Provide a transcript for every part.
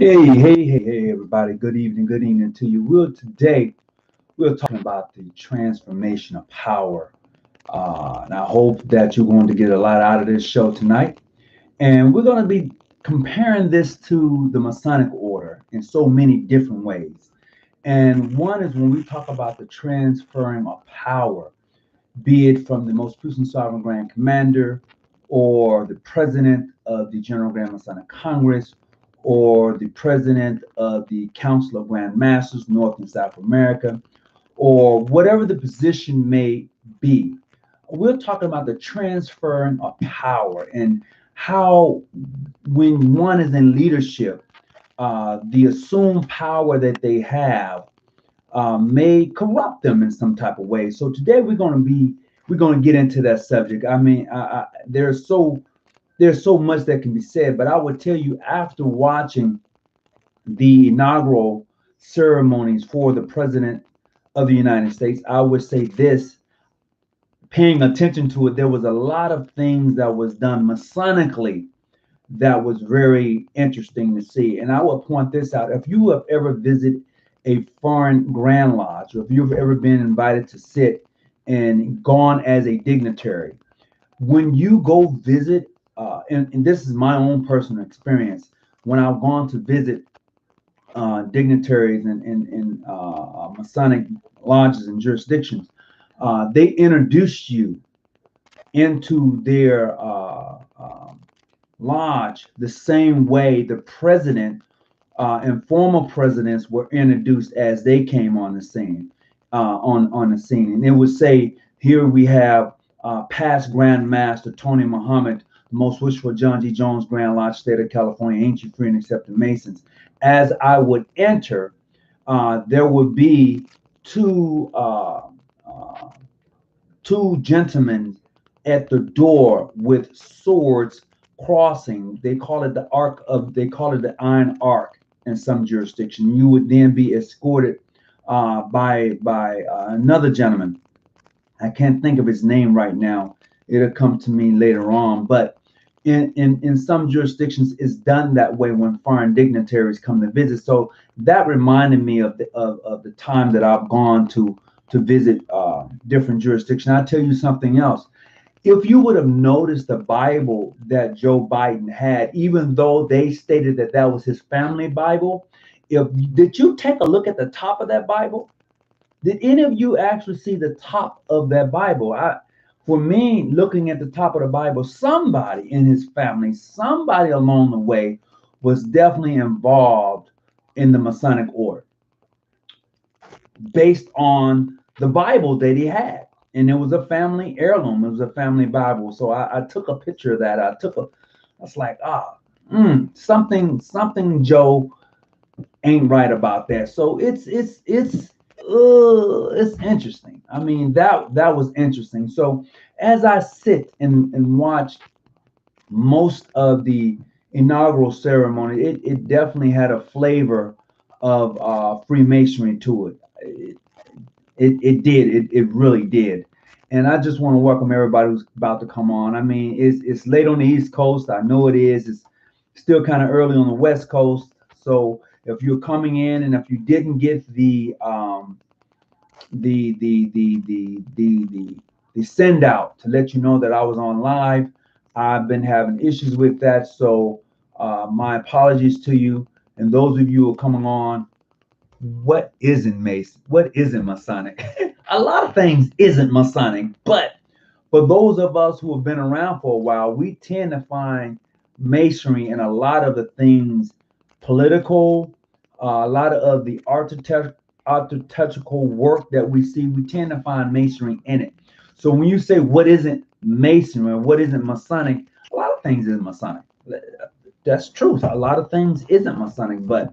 Hey, everybody. Good evening to you. Today we're talking about the transformation of power. And I hope that you're going to get a lot out of this show tonight. And we're going to be comparing this to the Masonic order in so many different ways. And one is when we talk about the transferring of power, be it from the most puissant sovereign grand commander or the president of the General Grand Masonic Congress or the president of the Council of Grand Masters, North and South America, or whatever the position may be. We're talking about the transferring of power and how, when one is in leadership, the assumed power that they have may corrupt them in some type of way. So today we're going to get into that subject. I mean, there's so much that can be said, but I would tell you after watching the inaugural ceremonies for the president of the United States, I would say this. Paying attention to it, there was a lot of things that was done masonically that was very interesting to see. And I will point this out. If you have ever visited a foreign Grand Lodge, or if you've ever been invited to sit and gone as a dignitary, when you go visit, and this is my own personal experience, when I've gone to visit dignitaries in Masonic lodges and jurisdictions, they introduce you into their lodge the same way the president and former presidents were introduced as they came on the scene. On the scene, and it would say, "Here we have past Grand Master Tony Muhammad, the most wishful John G. Jones, Grand Lodge, State of California, ancient, free, and accepted Masons." As I would enter, there would be uh, two gentlemen at the door with swords crossing. They call it the Iron Arc in some jurisdiction. You would then be escorted by another gentleman. I can't think of his name right now. It'll come to me later on. But in some jurisdictions, it's done that way when foreign dignitaries come to visit. So that reminded me of the time that I've gone to visit different jurisdictions. I'll tell you something else. If you would have noticed the Bible that Joe Biden had, even though they stated that that was his family Bible, if did you take a look at the top of that Bible? Did any of you actually see the top of that Bible? For me, looking at the top of the Bible, somebody in his family, somebody along the way, was definitely involved in the Masonic order based on the Bible that he had. And it was a family heirloom. It was a family Bible. So I took a picture of that. I was like, something Joe ain't right about that. So it's interesting. I mean, that was interesting. So as I sit and watch most of the inaugural ceremony, it definitely had a flavor of Freemasonry to it. It did. It really did. And I just want to welcome everybody who's about to come on. I mean, it's late on the East Coast. I know it is. It's still kind of early on the West Coast. So if you're coming in and if you didn't get the send out to let you know that I was on live, I've been having issues with that. So my apologies to you. And those of you who are coming on, what isn't Mason? What isn't Masonic? A lot of things isn't Masonic, but for those of us who have been around for a while, we tend to find Masonry in a lot of the things political, a lot of the architectural work that we see. We tend to find Masonry in it. So when you say what isn't Masonry, what isn't Masonic, a lot of things isn't Masonic. That's truth. A lot of things isn't Masonic, but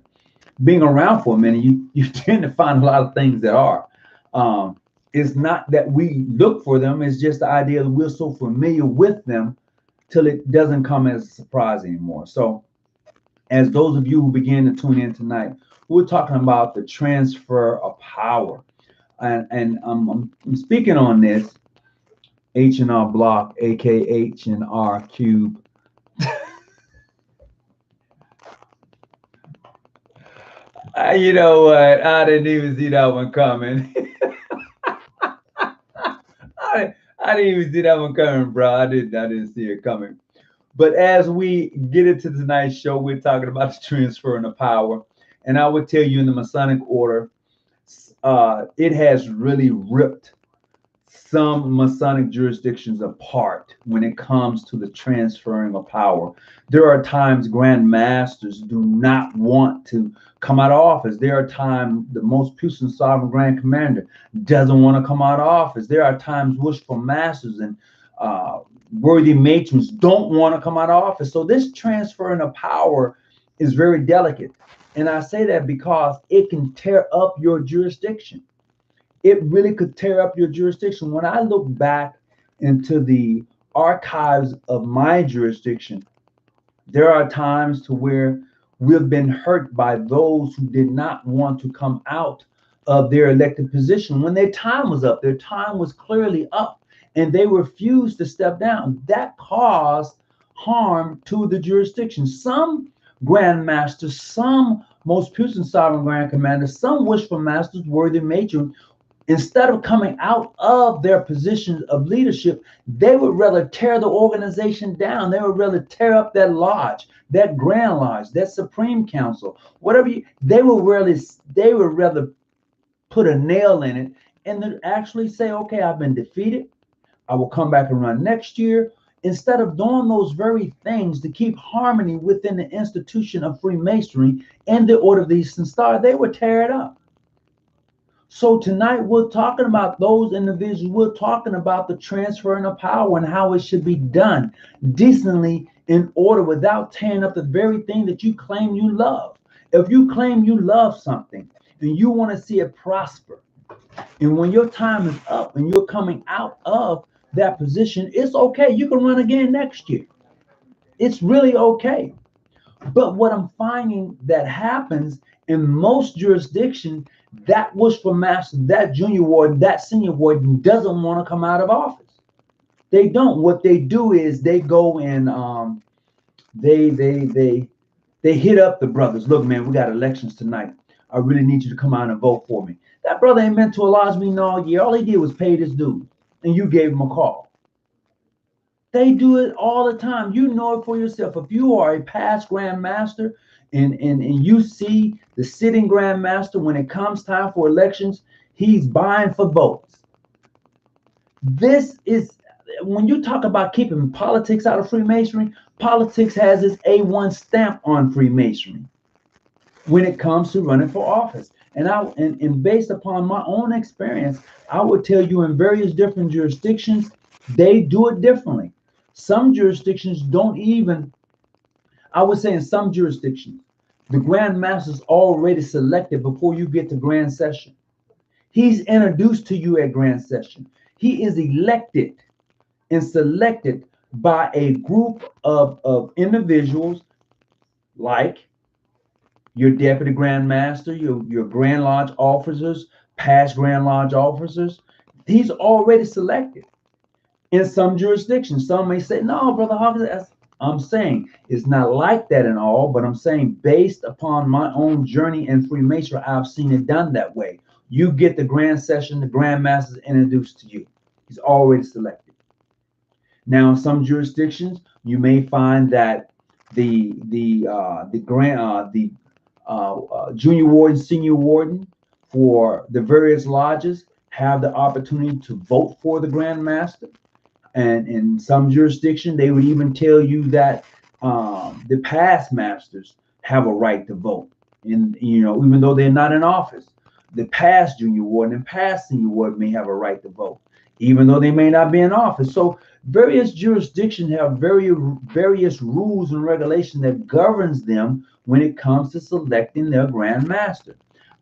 being around for a minute, you tend to find a lot of things that are. It's not that we look for them, it's just the idea that we're so familiar with them till it doesn't come as a surprise anymore. So as those of you who begin to tune in tonight, we're talking about the transfer of power. And I'm speaking on this H&R block, aka H&R cube. You know what? I didn't even see that one coming. I didn't even see that one coming, bro. I didn't see it coming. But as we get into tonight's show, we're talking about the transferring of power. And I would tell you in the Masonic order, it has really ripped some Masonic jurisdictions apart when it comes to the transferring of power. There are times Grand Masters do not want to come out of office. There are times the most puissant sovereign Grand Commander doesn't want to come out of office. There are times wishful masters and worthy matrons don't want to come out of office. So this transferring of power is very delicate. And I say that because it can tear up your jurisdiction. It really could tear up your jurisdiction. When I look back into the archives of my jurisdiction, there are times to where we've been hurt by those who did not want to come out of their elected position when their time was up. Their time was clearly up, and they refused to step down. That caused harm to the jurisdiction. Some grand masters, some most puissant sovereign grand commanders, some wishful masters, worthy matrons, instead of coming out of their positions of leadership, they would rather tear the organization down. They would rather tear up that lodge, that grand lodge, that supreme council, whatever they would rather put a nail in it and then actually say, okay, I've been defeated. I will come back and run next year. Instead of doing those very things to keep harmony within the institution of Freemasonry and the Order of the Eastern Star, they would tear it up. So tonight we're talking about those individuals. We're talking about the transferring of power and how it should be done decently in order without tearing up the very thing that you claim you love. If you claim you love something and you want to see it prosper, and when your time is up and you're coming out of that position, it's okay. You can run again next year. It's really okay. But what I'm finding that happens in most jurisdictions, that wishful master, that junior warden, that senior warden doesn't want to come out of office. They don't. What they do is they go and they hit up the brothers. Look, man, we got elections tonight. I really need you to come out and vote for me. That brother ain't been to a lodge meeting all year. All he did was pay his dues, and you gave him a call. They do it all the time. You know it for yourself. If you are a past Grand Master and you see the sitting Grand Master, when it comes time for elections, he's buying for votes. This is, when you talk about keeping politics out of Freemasonry, politics has its A1 stamp on Freemasonry when it comes to running for office. And based upon my own experience, I would tell you in various different jurisdictions, they do it differently. Some jurisdictions don't even, I would say in some jurisdictions, the Grand Master's already selected before you get to Grand Session. He's introduced to you at Grand Session. He is elected and selected by a group of individuals like your Deputy Grand Master, your Grand Lodge officers, past Grand Lodge officers. He's already selected. In some jurisdictions, some may say, no, Brother Hawkins, I'm saying it's not like that in all, but I'm saying based upon my own journey in Freemasonry, I've seen it done that way. You get the Grand Session, the Grand Master is introduced to you. He's already selected. Now, in some jurisdictions, you may find that the junior warden, senior warden for the various lodges have the opportunity to vote for the Grand Master. And in some jurisdiction, they would even tell you that the past masters have a right to vote. And, you know, even though they're not in office, the past junior warden and past senior warden may have a right to vote, even though they may not be in office. So various jurisdictions have various rules and regulations that governs them when it comes to selecting their Grand Master.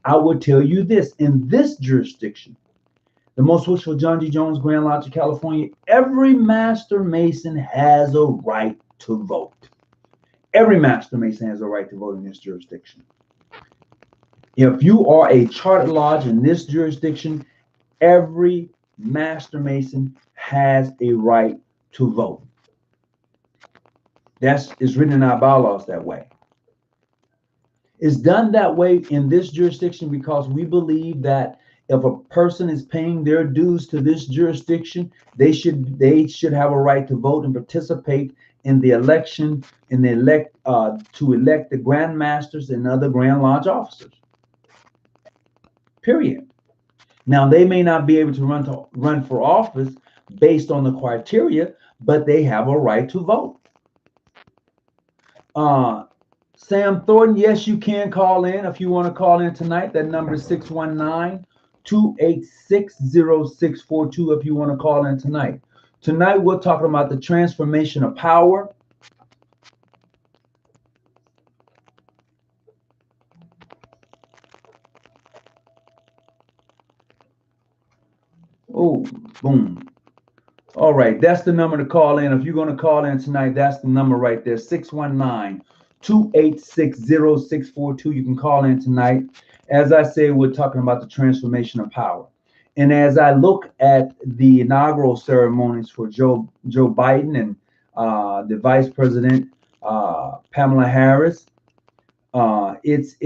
I would tell you this, in this jurisdiction, the most wishful John G. Jones Grand Lodge of California, every Master Mason has a right to vote. Every Master Mason has a right to vote in this jurisdiction. If you are a chartered lodge in this jurisdiction, every Master Mason has a right to vote. That's written in our bylaws that way. It's done that way in this jurisdiction because we believe that if a person is paying their dues to this jurisdiction, they should have a right to vote and participate in the election in the elect to elect the Grand Masters and other Grand Lodge officers. Period. Now they may not be able to run for office based on the criteria, but they have a right to vote. Sam Thornton, yes, you can call in if you want to call in tonight. That number is 619-286-0642 if you want to call in tonight. Tonight, we're talking about the transformation of power. Oh, boom. All right, that's the number to call in. If you're going to call in tonight, that's the number right there, 619-286-0642. You can call in tonight. As I say, we're talking about the transformation of power. And as I look at the inaugural ceremonies for Joe Biden and the Vice President Pamela Harris, it's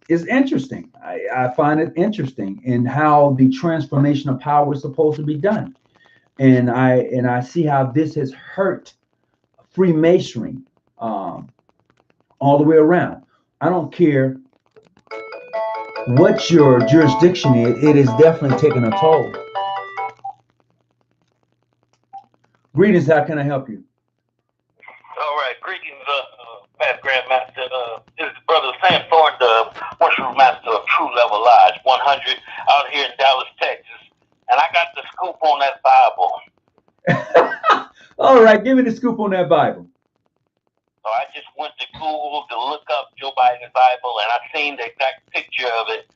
interesting. I find it interesting in how the transformation of power is supposed to be done. And I see how this has hurt Freemasonry all the way around. I don't care what your jurisdiction is, it is definitely taking a toll. Greetings, how can I help you? All right, greetings, Past Grandmaster. This is Brother Sam Thornton, the Worship Master of True Level Lodge 100 out here in Dallas, Texas. And I got the scoop on that Bible. All right, give me the scoop on that Bible. So I just went to Google to look up Joe Biden's Bible, and I seen the exact picture of it.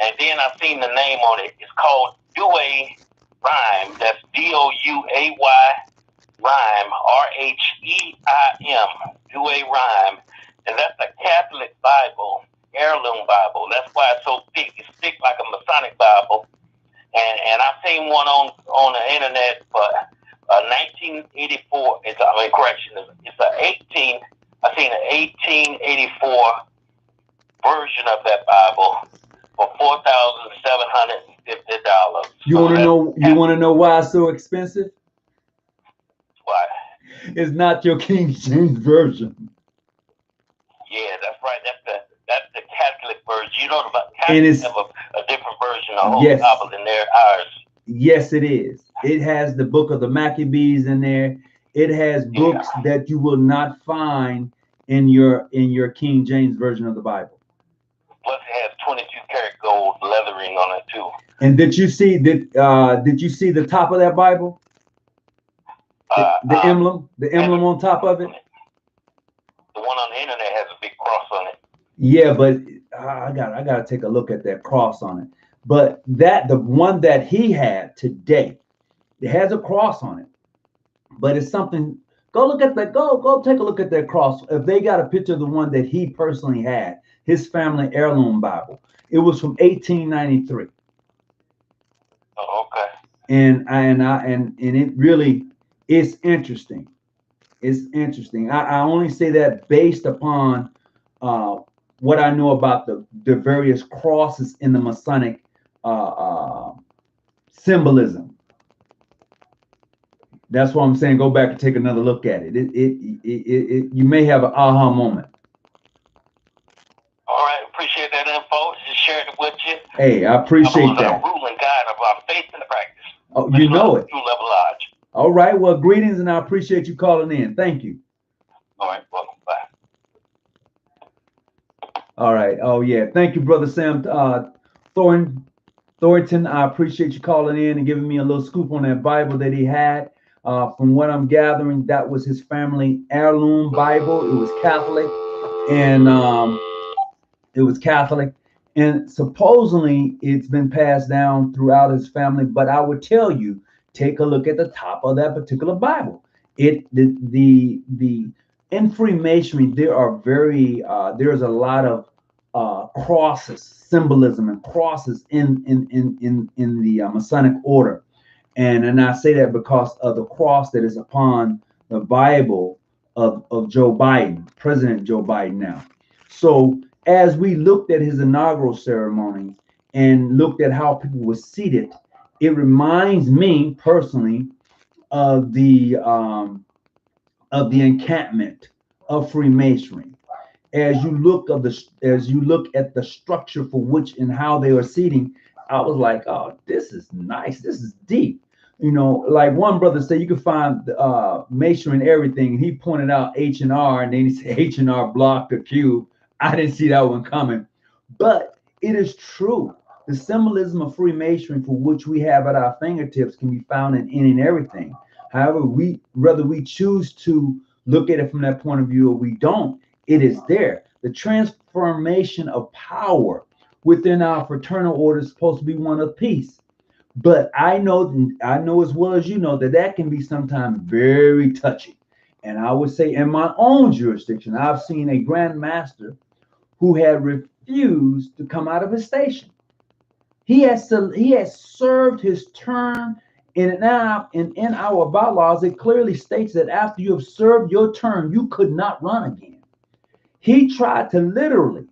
And then I seen the name on it. It's called Douay Rhyme. That's D-O-U-A-Y Rhyme, R-H-E-I-M, Douay Rhyme. And that's a Catholic Bible, heirloom Bible. That's why it's so thick. It's thick like a Masonic Bible. And I seen one on the internet for 1984. It's an 18. I seen an 1884 version of that Bible for $4,750. You want to know? You want to know why it's so expensive? Why? It's not your King James version. Yeah, that's right. That's the Catholic version. You know about Catholics have a different version of the whole Bible than ours. Yes, it is. It has the book of the Maccabees in there. It has books that you will not find in your King James version of the Bible. Plus, it has 22-karat gold leathering on it too. And did you see the top of that Bible? The emblem on top of it. The one on the internet has a big cross on it. Yeah, but I gotta take a look at that cross on it. But the one that he had today, it has a cross on it. But it's something. Go look at that. Go take a look at that cross. If they got a picture of the one that he personally had, his family heirloom Bible, it was from 1893. Oh, okay. And it really is interesting. It's interesting. I only say that based upon what I know about the various crosses in the Masonic symbolism. That's why I'm saying go back and take another look at it. You may have an aha moment. All right, appreciate that info. Just shared it with you. Hey, I appreciate that. The rule and guide of our faith and practice. Oh, you know it. True Level Lodge. All right. Well, greetings, and I appreciate you calling in. Thank you. All right. Welcome. Bye. All right. Oh yeah. Thank you, Brother Sam Thornton. I appreciate you calling in and giving me a little scoop on that Bible that he had. From what I'm gathering, that was his family heirloom Bible. It was Catholic, and supposedly it's been passed down throughout his family. But I would tell you, take a look at the top of that particular Bible. In Freemasonry, there's a lot of crosses, symbolism, and crosses in the Masonic order. And I say that because of the cross that is upon the Bible of Joe Biden, President Joe Biden now. So as we looked at his inaugural ceremony and looked at how people were seated, it reminds me personally of the encampment of Freemasonry. As you look at the structure for which and how they are seating, I was like, oh, this is nice. This is deep. Like one brother said, you can find masonry and everything. And he pointed out H&R, and then he said H&R blocked the cube. I didn't see that one coming, but it is true. The symbolism of Freemasonry, for which we have at our fingertips, can be found in any and everything. However, whether we choose to look at it from that point of view or we don't, it is there. The transformation of power within our fraternal order is supposed to be one of peace. But I know as well as you know that can be sometimes very touchy. And I would say in my own jurisdiction, I've seen a Grand Master who had refused to come out of his station. He has served his term, and in our bylaws, it clearly states that after you have served your term, you could not run again. He tried to literally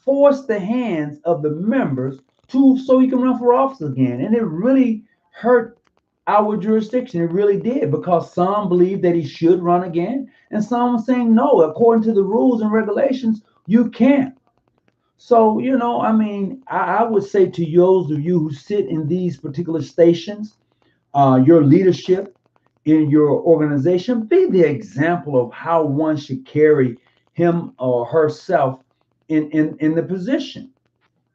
force the hands of the members so he can run for office again. And it really hurt our jurisdiction. It really did, because some believed that he should run again, and some were saying no, according to the rules and regulations, you can't. So, I would say to those of you who sit in these particular stations, your leadership in your organization, be the example of how one should carry him or herself in the position.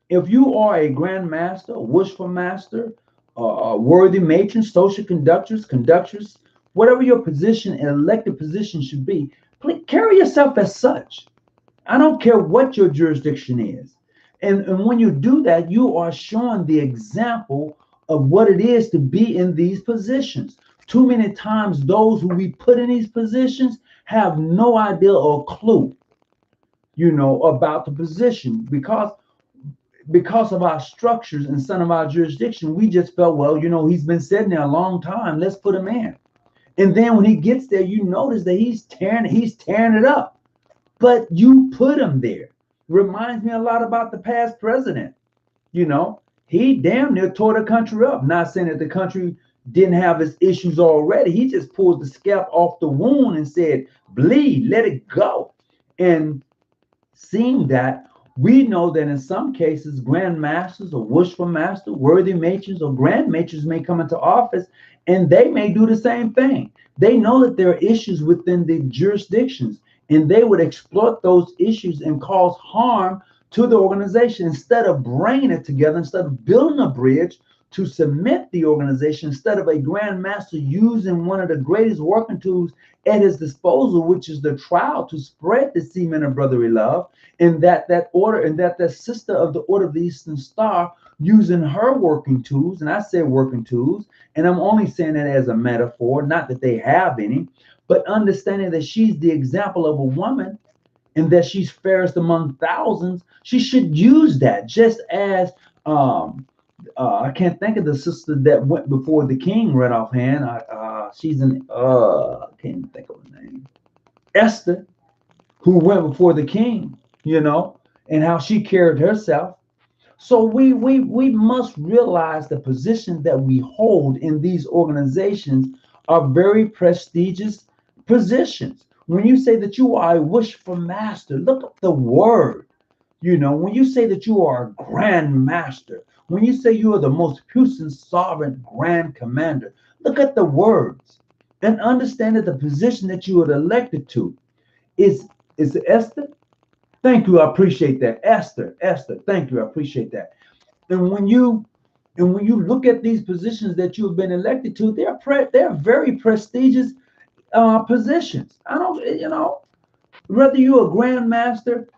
If you are a grand master, a worshipful master, a worthy matron, social conductors, whatever your position, elected position should be, please carry yourself as such. I don't care what your jurisdiction is. And when you do that, you are showing the example of what it is to be in these positions. Too many times, those who we put in these positions have no idea or clue, about the position, because of our structures and some of our jurisdiction. We just felt, well, he's been sitting there a long time. Let's put him in. And then when he gets there, you notice that he's tearing it up. But you put him there. Reminds me a lot about the past president. He damn near tore the country up. Not saying that the country didn't have its issues already. He just pulled the scalp off the wound and said, bleed, let it go. And seeing that, we know that in some cases, grand masters or worshipful master, worthy matrons or grand matrons may come into office, and they may do the same thing. They know that there are issues within the jurisdictions, and they would exploit those issues and cause harm to the organization instead of bringing it together, instead of building a bridge to cement the organization, instead of a grand master using one of the greatest working tools at his disposal, which is the trial, to spread the semen of brotherly love, and that order, and that sister of the Order of the Eastern Star using her working tools. And I say working tools, and I'm only saying that as a metaphor, not that they have any, but understanding that she's the example of a woman and that she's fairest among thousands. She should use that, just as I can't think of the sister that went before the king right offhand. She's I can't think of her name. Esther, who went before the king, and how she carried herself. So we must realize the positions that we hold in these organizations are very prestigious positions. When you say that you are a worshipful master, look up the word. When you say that you are a grand master, when you say you are the most puissant, sovereign, grand commander, look at the words and understand that the position that you are elected to is Esther. Thank you, I appreciate that. Esther, thank you, I appreciate that. And when you look at these positions that you have been elected to, they're very prestigious positions. I don't, whether you're a grand master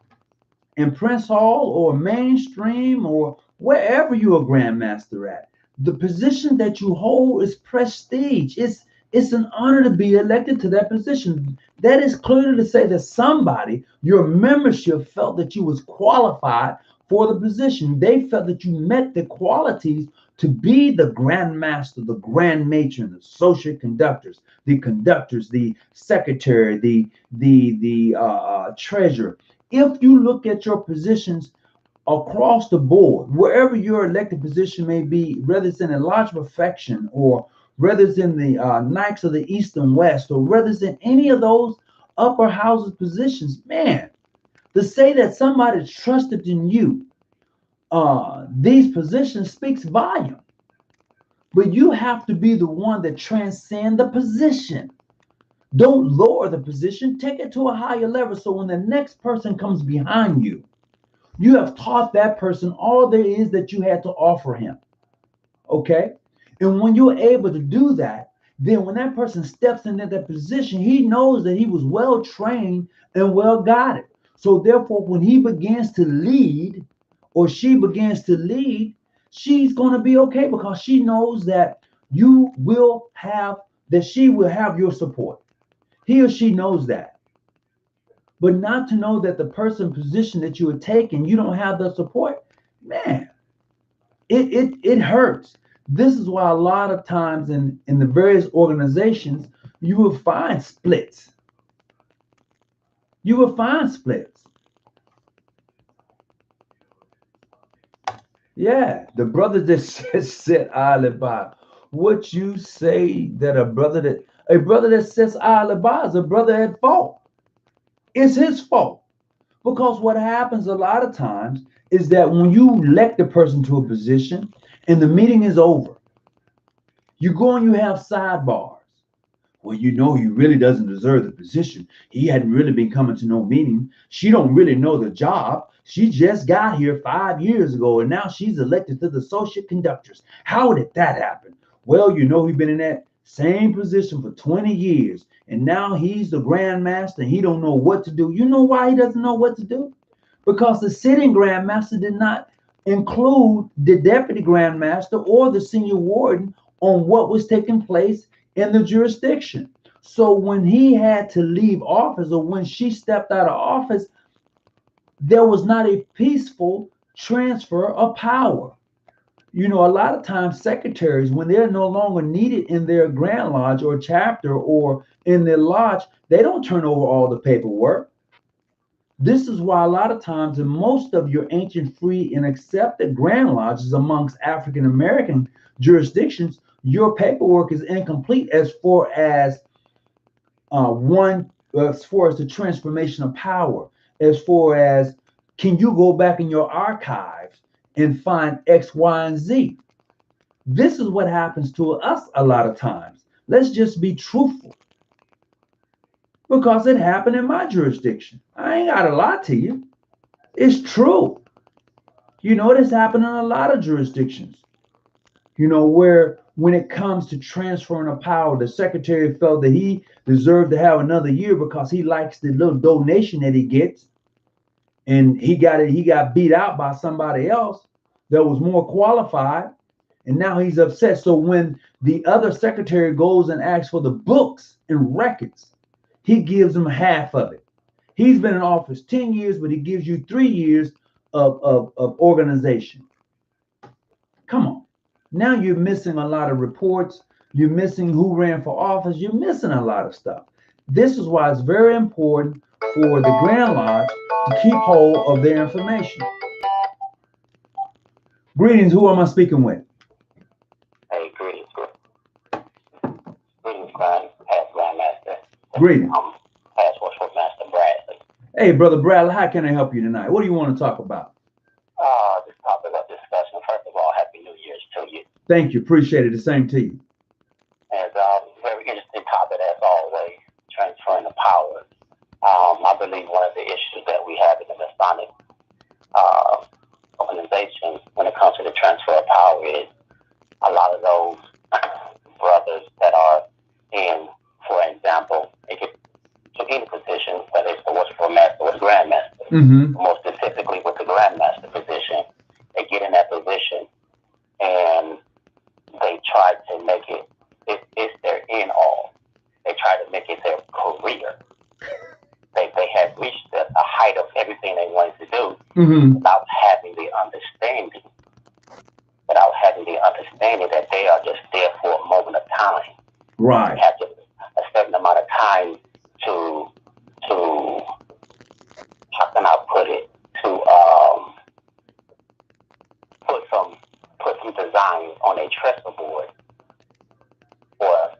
in Prince Hall or mainstream or wherever you're a grand master at, the position that you hold is prestige. It's an honor to be elected to that position. That is clearly to say that somebody, your membership, felt that you was qualified for the position. They felt that you met the qualities to be the grand master, the grand matron, the social conductors, the secretary, the treasurer. If you look at your positions across the board, wherever your elected position may be, whether it's in a lodge of affection or whether it's in the Knights of the East and West, or whether it's in any of those upper houses positions, man, to say that somebody's trusted in you, these positions speaks volume. But you have to be the one that transcend the position. Don't lower the position, take it to a higher level. So when the next person comes behind you, you have taught that person all there is that you had to offer him. Okay? And when you're able to do that, then when that person steps into that position, he knows that he was well trained and well guided. So therefore, when he begins to lead or she begins to lead, she's going to be okay because she knows that you will have, that she will have your support. He or she knows that. But not to know that the person position that you are taking, you don't have the support, man, it hurts. This is why a lot of times in the various organizations, you will find splits. You will find splits. Yeah, the brother that said alibi. What you say that a brother that says alibi is a brother at fault. It's his fault. Because what happens a lot of times is that when you elect a person to a position and the meeting is over, you go and you have sidebars. Well, you know he really doesn't deserve the position. He hadn't really been coming to no meeting. She don't really know the job. She just got here 5 years ago, and now she's elected to the associate conductors. How did that happen? Well, you know he's been in that same position for 20 years, and now he's the Grand Master, and he don't know what to do. You know why he doesn't know what to do? Because the sitting Grand Master did not include the Deputy Grand Master or the Senior Warden on what was taking place in the jurisdiction. So when he had to leave office or when she stepped out of office, there was not a peaceful transfer of power. You know, a lot of times secretaries, when they're no longer needed in their Grand Lodge or chapter or in their lodge, they don't turn over all the paperwork. This is why a lot of times in most of your ancient free and accepted Grand Lodges amongst African American jurisdictions, your paperwork is incomplete as far as the transformation of power, as far as can you go back in your archives and find X, Y, and Z. This is what happens to us a lot of times. Let's just be truthful. Because it happened in my jurisdiction. I ain't got to lie to you. It's true. You know, this happened in a lot of jurisdictions. You know, where when it comes to transferring of power, the secretary felt that he deserved to have another year because he likes the little donation that he gets. And he got beat out by somebody else that was more qualified. And now he's upset. So when the other secretary goes and asks for the books and records, he gives him half of it. He's been in office 10 years, but he gives you 3 years of organization. Come on. Now you're missing a lot of reports. You're missing who ran for office. You're missing a lot of stuff. This is why it's very important for the Grand Lodge to keep hold of their information. Greetings. Who am I speaking with? Hey, greetings. Greetings, past Grandmaster. Greetings. Past Worship Master Bradley. Hey, Brother Bradley, how can I help you tonight? What do you want to talk about? This topic of discussion. First of all, Happy New Year's to you. Thank you. Appreciate it. The same to you. And very interesting topic as always, transferring the power. I believe one of the issues that we have in the Masonic organization when it comes to the transfer of power is a lot of those brothers that are in, for example, they get to any position, whether it's the worshipful master or the grandmaster. Mm-hmm. More specifically with the grandmaster position, they get in that position and they try to make it's their end all. They try to make it their career. They have reached a height of everything they wanted to do without having the understanding that they are just there for a moment of time. Right. They have a certain amount of time to how can I on a trestle board for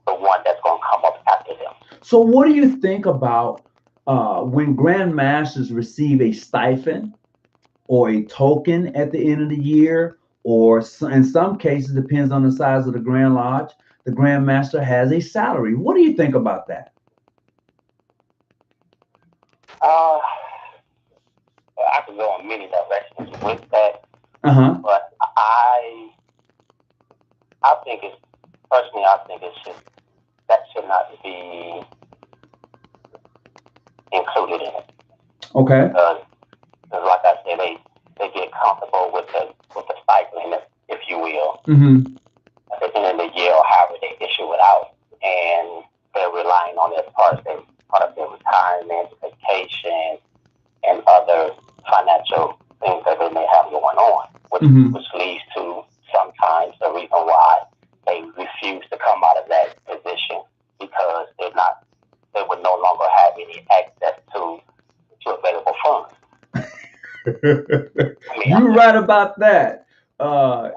the one that's going to come up after them. So what do you think about when grandmasters receive a stipend or a token at the end of the year, or in some cases, depends on the size of the Grand Lodge, the grandmaster has a salary. What do you think about that? I could go in many directions with that, Uh-huh. but I think it's personally, I think it should not be included in it. Okay. Because like I said, they get comfortable with the stipend, if you will, Mm-hmm. at the end of the year or however they issue it out, and they're relying on it as part of their retirement, vacation, and other financial things that they may have going on, which leads to sometimes the reason why they refuse to come out of that position, because they would no longer have any access to available funds. You're right about that. And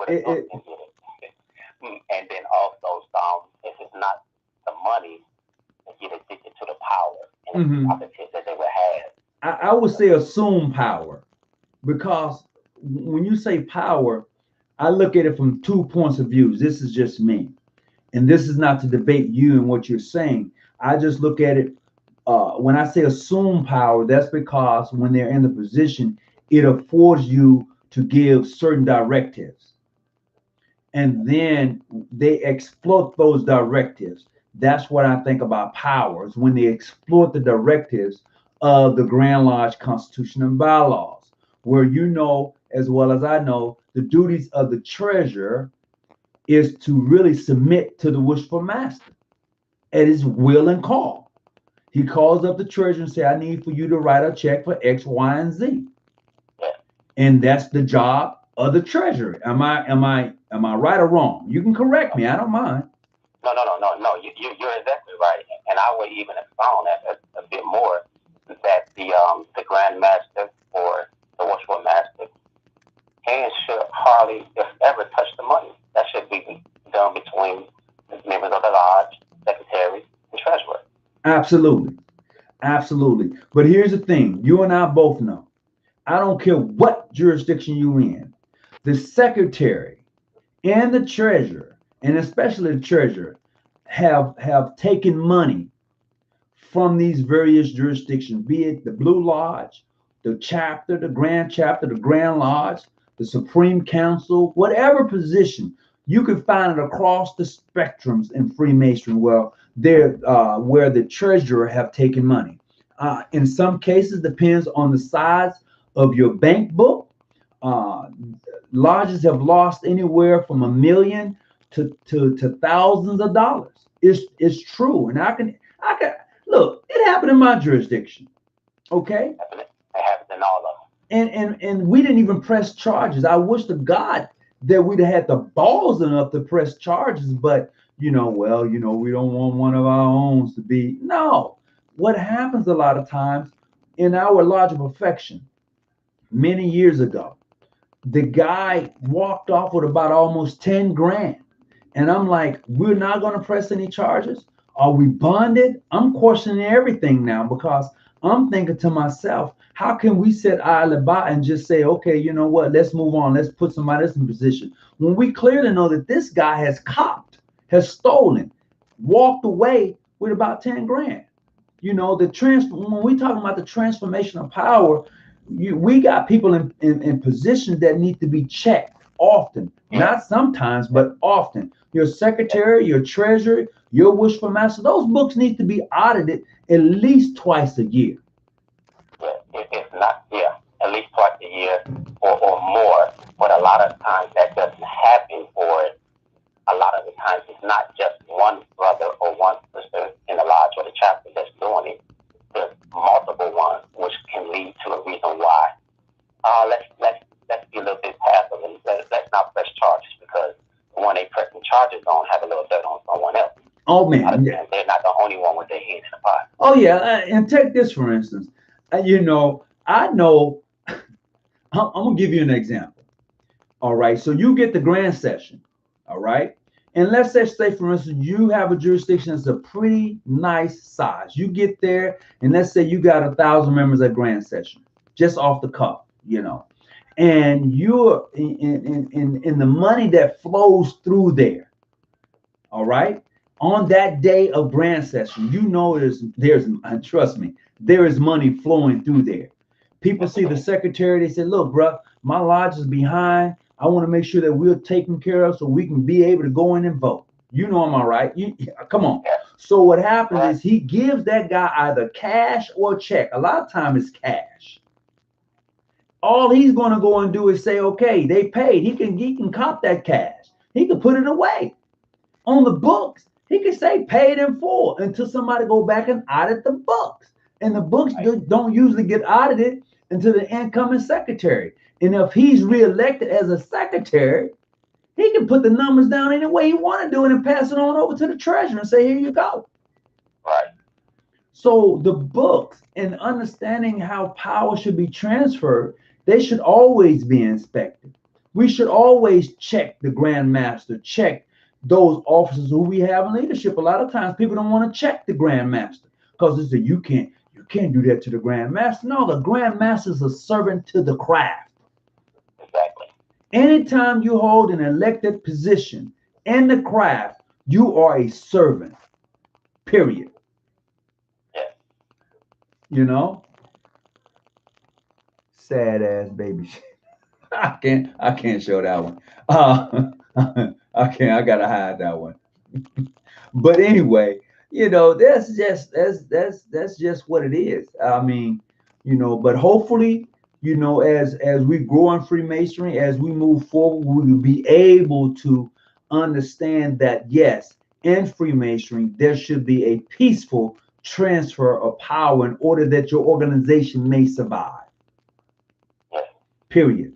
then also, if it's not the money, they get addicted to the power and the opportunities that they would have. I would say assume power, because when you say power, I look at it from 2 points of view. This is just me, and this is not to debate you and what you're saying. I just look at it. When I say assume power, that's because when they're in the position, it affords you to give certain directives, and then they exploit those directives. That's what I think about powers, when they exploit the directives of the Grand Lodge Constitution and bylaws, where you know as well as I know the duties of the treasurer is to really submit to the wishful master at his will and call. He calls up the treasurer and say, I need for you to write a check for X, Y, and Z. And that's the job of the treasurer. Am I right or wrong? You can correct me. I don't mind. No. You're exactly right. And I would even expound that a bit more, that the Grand Master or the Worshipful Master hands should hardly, if ever, touch the money. That should be done between the members of the lodge, secretary, and treasurer. Absolutely. Absolutely. But here's the thing. You and I both know. I don't care what jurisdiction you're in. The secretary and the treasurer, and especially the treasurer, have taken money from these various jurisdictions, be it the Blue Lodge, the chapter, the Grand Lodge, the Supreme Council, whatever position. You can find it across the spectrums in Freemasonry where the treasurer have taken money. In some cases, depends on the size of your bank book. Lodges have lost anywhere from $1 million to thousands of dollars. It's true, and I can look. It happened in my jurisdiction. Okay. It happens in all of them. And we didn't even press charges. I wish to God that we'd have had the balls enough to press charges, but we don't want one of our own to be. No. What happens a lot of times in our Lodge of Perfection, many years ago, the guy walked off with about almost 10 grand. And I'm like, we're not going to press any charges? Are we bonded? I'm questioning everything now, because I'm thinking to myself, how can we sit by and just say, okay, you know what, let's move on. Let's put somebody else in position. When we clearly know that this guy has copped, has stolen, walked away with about 10 grand. When we talking about the transformation of power, we got people in positions that need to be checked often, not sometimes, but often. Your secretary, your treasurer, your wishful master, those books need to be audited at least twice a year. If not, at least twice a year or more. But a lot of times that doesn't happen, or a lot of the times it's not just one brother or one sister in the lodge or the chapter that's doing it. There's multiple ones, which can lead to a reason why. Let's be a little bit passive and let's not press charges, because the one they pressing charges on have a little dirt on someone else. Oh man, they're not the only one with their hands in the pot. Oh yeah, and take this for instance. I know. I'm gonna give you an example. All right. So you get the grand session. All right. And let's say, for instance, you have a jurisdiction that's a pretty nice size. You get there, and let's say you got 1,000 members at grand session, just off the cuff, and you're in the money that flows through there. All right. On that day of grand session, there's trust me, there is money flowing through there. People see the secretary, they say, look, bro, my lodge is behind. I want to make sure that we're taken care of so we can be able to go in and vote. Am I right? Come on. So what happens is he gives that guy either cash or check. A lot of times it's cash. All he's going to go and do is say, okay, they paid. He can cop that cash. He can put it away. On the books, he can say paid in full until somebody go back and audit the books. And the books don't usually get audited until the incoming secretary. And if he's reelected as a secretary, he can put the numbers down any way he want to do it and pass it on over to the treasurer and say, here you go. Right. So the books and understanding how power should be transferred, they should always be inspected. We should always check the Grand Master, check those officers who we have in leadership. A lot of times people don't want to check the Grand Master because they say, you can't do that to the Grand Master. No, the Grand Master is a servant to the craft. Exactly. Anytime you hold an elected position in the craft, you are a servant. Period. Yeah. Sad ass baby. I can't show that one. I can't. I gotta hide that one. But anyway, that's just what it is. I mean, but hopefully, as we grow in Freemasonry, as we move forward, we will be able to understand that yes, in Freemasonry, there should be a peaceful transfer of power in order that your organization may survive. Period.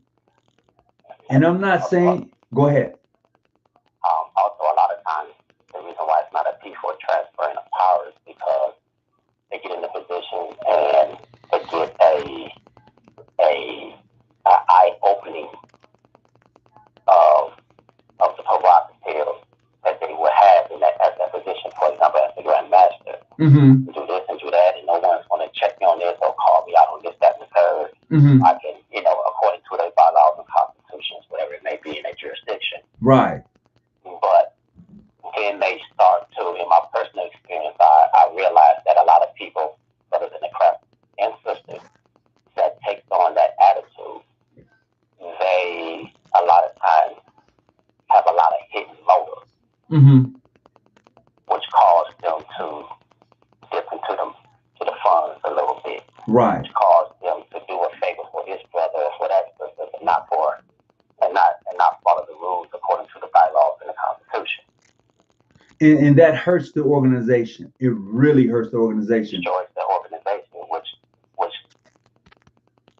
And I'm not saying, go ahead. Also, a lot of times, the reason why it's not a peaceful transferring of power is because they get in the position and they get a eye-opening of the prerogative that they would have in that position. For example, as the Grand Master, do this and do that, and no one's going to check me on this or call me out on this, that, and the third. I can, according to their bylaws and constitutions, whatever it may be in their jurisdiction. Right. But then they start to, in my personal experience, I realized that a lot of people, brothers in the craft and sisters, that takes on that attitude, they a lot of times have a lot of hidden motives, which cause them to dip into the funds a little bit. Right. Which cause them to do a favor for this brother or for that sister, but not follow the rules according to the bylaws and the Constitution. And that hurts the organization. It really hurts the organization. It destroys the organization, which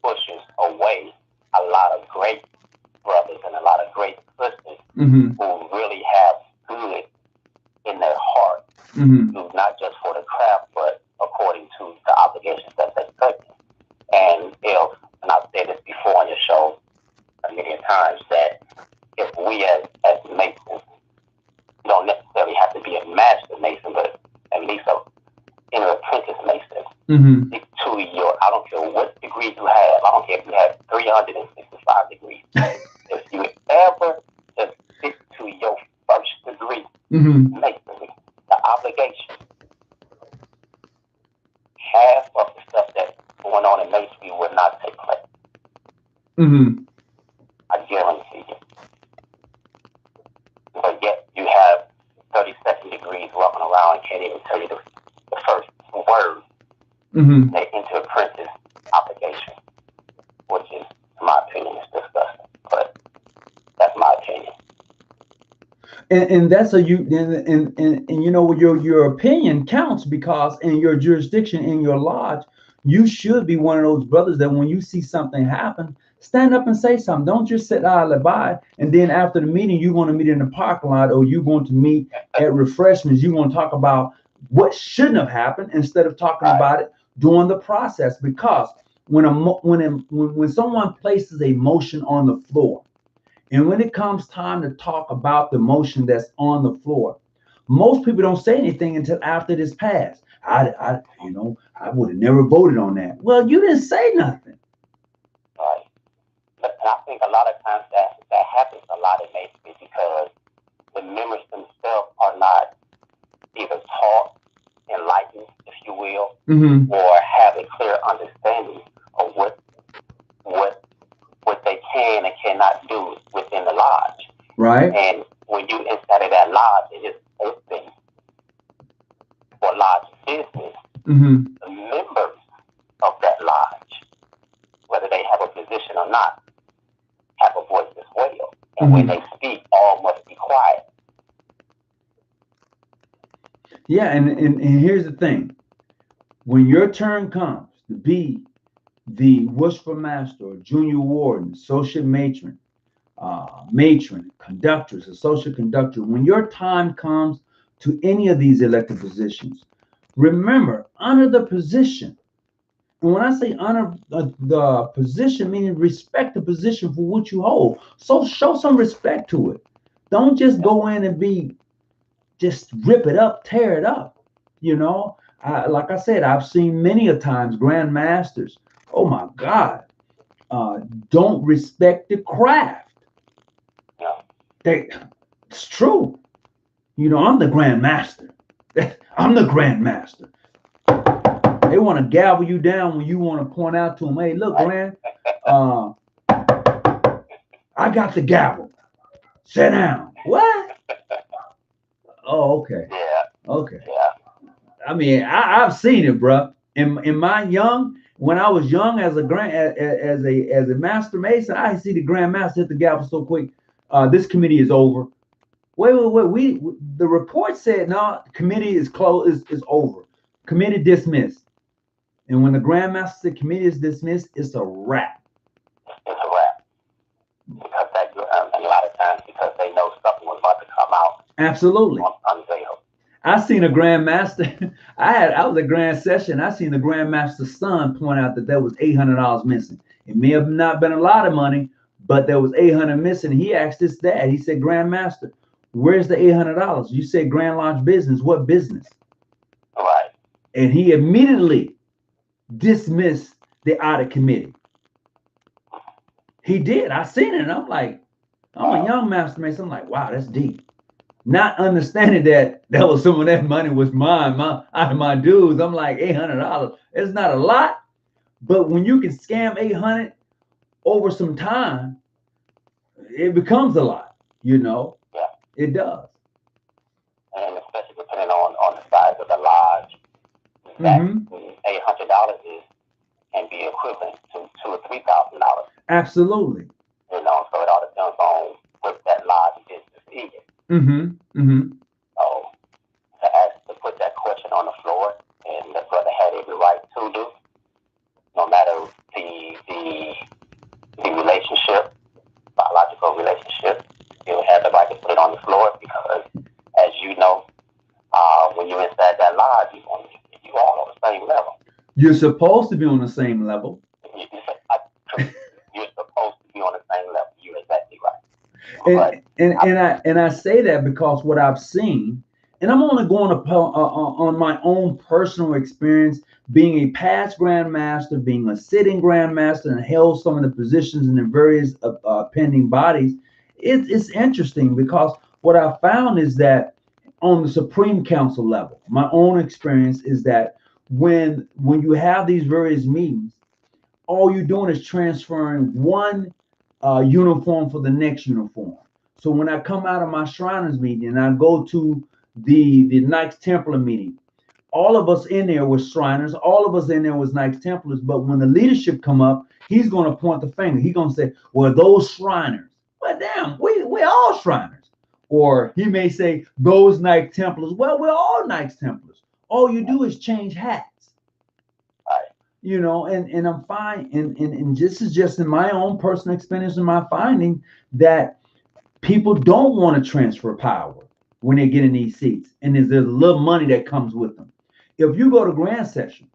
pushes away a lot of great brothers and a lot of great sisters who really have good in their heart, not just for the craft, but according to the obligations that they're taking. And I've said this before on your show many times, that if we as Masons, you don't necessarily have to be a master Mason, but at least an apprentice Mason, to your, I don't care what degree you have, I don't care if you have 365 degrees, if you ever just stick to your first degree, Masonry, the obligation, half of the stuff that's going on in Masonry will not take place. I guarantee you. But yet you have 32nd degrees walking around and can't even tell you the first word into apprentice obligation, which is, in my opinion, is disgusting. But that's my opinion. And that's your opinion counts, because in your jurisdiction, in your lodge, you should be one of those brothers that when you see something happen, stand up and say something. Don't just sit idly by, and then after the meeting, you're going to meet in the parking lot, or you're going to meet at refreshments. You're going to talk about what shouldn't have happened instead of talking about it during the process. Because when someone places a motion on the floor, And when it comes time to talk about the motion that's on the floor, most people don't say anything until after this passed. I would have never voted on that. Well, you didn't say nothing. Right. But I think a lot of times that happens a lot in maybe because the members themselves are not either taught, enlightened, if you will, or have a clear understanding of what they can and cannot do within the lodge. Right. And when you inside of that lodge, it is open for lodge business. The members of that lodge, whether they have a position or not, have a voice as well. And when they speak, all must be quiet. Yeah, and here's the thing. When your turn comes to be the Worshipful Master or Junior Warden, Associate Matron, Matron, Conductress, Associate Conductor, when your time comes to any of these elected positions, remember, honor the position. And when I say honor the position, meaning respect the position for what you hold. So show some respect to it. Don't just go in and just rip it up, tear it up. Like I said, I've seen many a times Grand Masters, oh my God, don't respect the craft. It's true. I'm the Grand Master. I'm the Grand Master. They want to gavel you down when you want to point out to them, hey, look, Grand, I got the gavel. Sit down. What? Oh, okay. Yeah. Okay. Yeah. I mean, I've seen it, bro. When I was young as a master mason, I see the Grand Master hit the gavel so quick. This committee is over. Wait. The report said no. Committee is closed. Is over. Committee dismissed. And when the Grand Master said committee is dismissed, it's a wrap. It's a wrap. Because a lot of times because they know something was about to come out. Absolutely. Unveiled. I seen a Grand Master. I was at Grand Session. I seen the Grand Master's son point out that there was $800 missing. It may have not been a lot of money, but there was $800 missing. He asked his dad. He said, Grand Master, where's the $800? You said Grand Lodge business. What business? Right. And he immediately dismissed the audit committee. He did. I seen it. And I'm like, I'm a young master mason. I'm like, wow, that's deep. Not understanding that was some of that money was mine, out of my dues. I'm like, $800. It's not a lot, but when you can scam 800 over some time, it becomes a lot. Yeah. It does. And especially depending on the size of the lodge, that $800 can be equivalent to $2,000 or $3,000. Absolutely. So it all depends on what that lodge is is. So to put that question on the floor, and the brother had every right to do, no matter the relationship, biological relationship, you have the right to put it on the floor because, as you know, when you're inside that lodge, you all on the same level. You're supposed to be on the same level. You're supposed to be on the same level. You're exactly right. And I say that because what I've seen, and I'm only going on my own personal experience, being a past Grand Master, being a sitting Grand Master, and held some of the positions in the various pending bodies. It's interesting because what I found is that on the Supreme Council level, my own experience is that when you have these various meetings, all you're doing is transferring one uniform for the next uniform. So when I come out of my Shriners meeting and I go to the Knights Templar meeting, all of us in there were Shriners, all of us in there was Knights Templars, but when the leadership come up, he's going to point the finger. He's going to say, well, those Shriners. Well, damn, we all Shriners. Or he may say, those Knights Templars. Well, we're all Knights Templars. All you do is change hats. And I'm fine. And this is just in my own personal experience and my finding that people don't want to transfer power when they get in these seats. And there's a little money that comes with them. If you go to Grand Session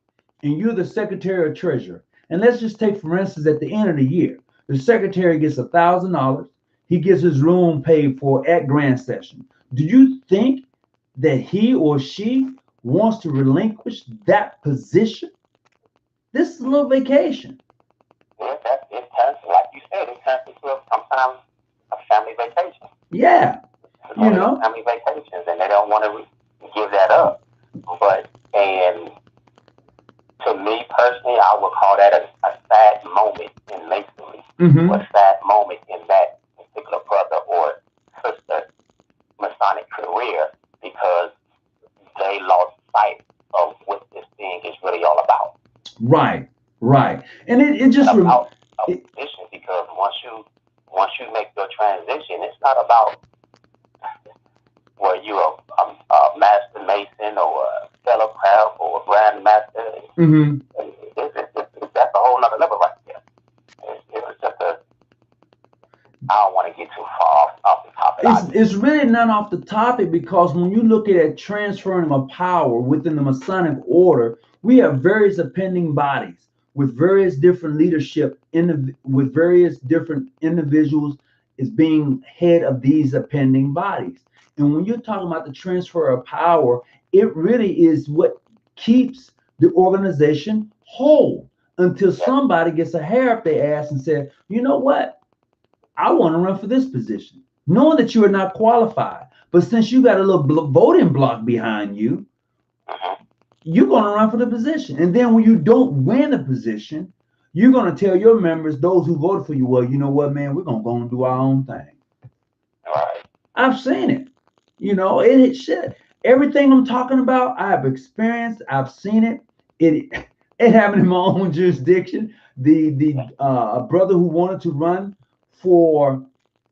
and you're the Secretary or Treasurer, and let's just take, for instance, at the end of the year, the Secretary gets $1,000. He gets his room paid for at Grand Session. Do you think that he or she wants to relinquish that position? This is a little vacation. Yeah, it turns, like you said, it turns into sometimes a family vacation. Yeah, You know, family vacations, and they don't want to give that up. But and to me personally, I would call that a sad moment in masonry, or a sad moment in that particular brother or sister Masonic career, because they lost sight of what this thing is really all about. Right, right, and it just about a position, because once you make your transition, it's not about where you're a master mason or a fellow craft or a grand master. That's a whole nother level right there. It's just I don't want to get too far off the topic. It's really not off the topic, because when you look at a transferring of power within the Masonic order, we have various appending bodies with various different leadership with various different individuals is being head of these appending bodies. And when you're talking about the transfer of power, it really is what keeps the organization whole until somebody gets a hair up their ass and says, you know what? I want to run for this position, knowing that you are not qualified. But since you got a little voting block behind you, you're going to run for the position. And then when you don't win the position, you're going to tell your members, those who voted for you, well, you know what, man, we're going to go and do our own thing. Right. I've seen it. You know, it shit. Everything I'm talking about, I have experienced. I've seen it. It happened in my own jurisdiction. The brother who wanted to run for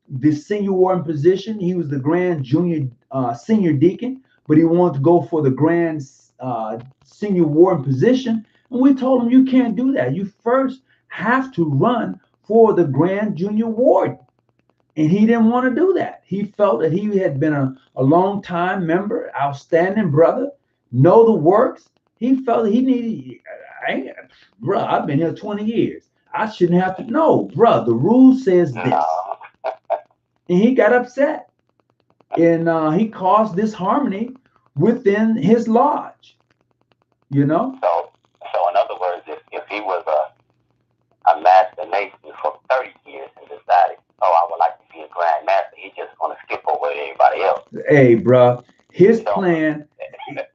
the senior warden position, he was the grand junior senior deacon, but he wanted to go for the grand senior warden position. And we told him, you can't do that. You first have to run for the grand junior warden. And he didn't want to do that. He felt that he had been a long time member, outstanding brother, know the works. He felt he needed, bro, I've been here 20 years. I shouldn't have to. No, bro, the rule says this. And he got upset. And he caused disharmony within his lodge. You know? So in other words, if he was a master mason for 30 years and decided, oh, I would like to be a grand master, he's just going to skip over everybody else. Hey, bro, his plan,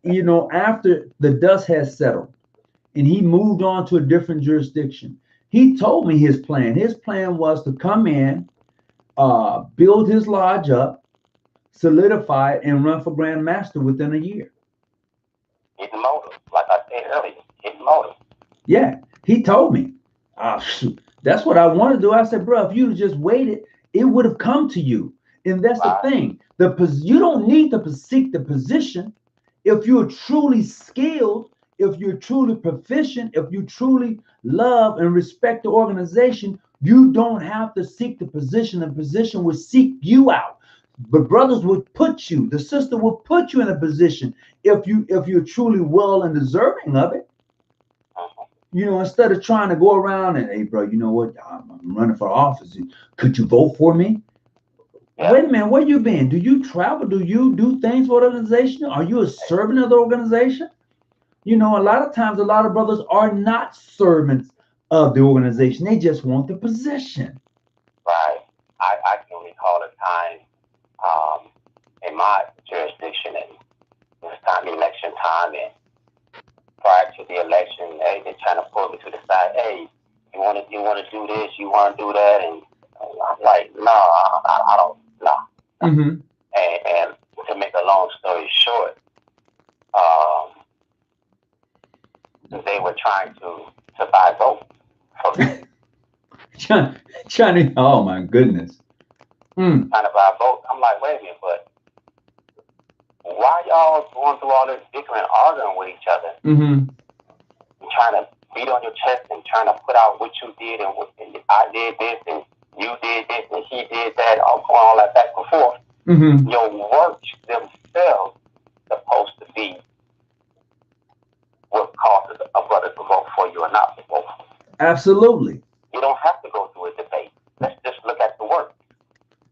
you know, after the dust has settled and he moved on to a different jurisdiction, he told me his plan. His plan was to come in, build his lodge up, solidify it, and run for Grand Master within a year. Hidden motive, like I said earlier, hidden motive. Yeah, he told me. That's what I want to do. I said, bro, if you just waited, it would have come to you. And that's the thing. You don't need to seek the position if you're truly skilled, if you're truly proficient, if you truly love and respect the organization. You don't have to seek the position. The position will seek you out. But brothers would put you, the sister will put you in a position if you're truly well and deserving of it. You know, instead of trying to go around and, hey, bro, you know what? I'm running for office. Could you vote for me? Yeah. Wait a minute, where you been? Do you travel? Do you do things for the organization? Are you a servant of the organization? You know, a lot of times, a lot of brothers are not servants of the organization. They just want the position. Right. I can recall a time in my jurisdiction, and it was time, election time, and prior to the election, hey, they're trying to pull me to the side. Hey, you want to do this? You want to do that? And I'm like, no, I don't. No. Mm-hmm. And to make a long story short, they were trying to buy votes from me. Trying to, oh my goodness. Trying to buy votes. I'm like, wait a minute, but why y'all going through all this bickering, arguing with each other? Mm-hmm. Trying to beat on your chest and trying to put out what you did and I did this and you did this and he did that, all going all that back and forth. Mm-hmm. Your works themselves supposed to be what causes a brother to vote for you or not to vote for you. Absolutely. You don't have to go through a debate. Let's just look at the work.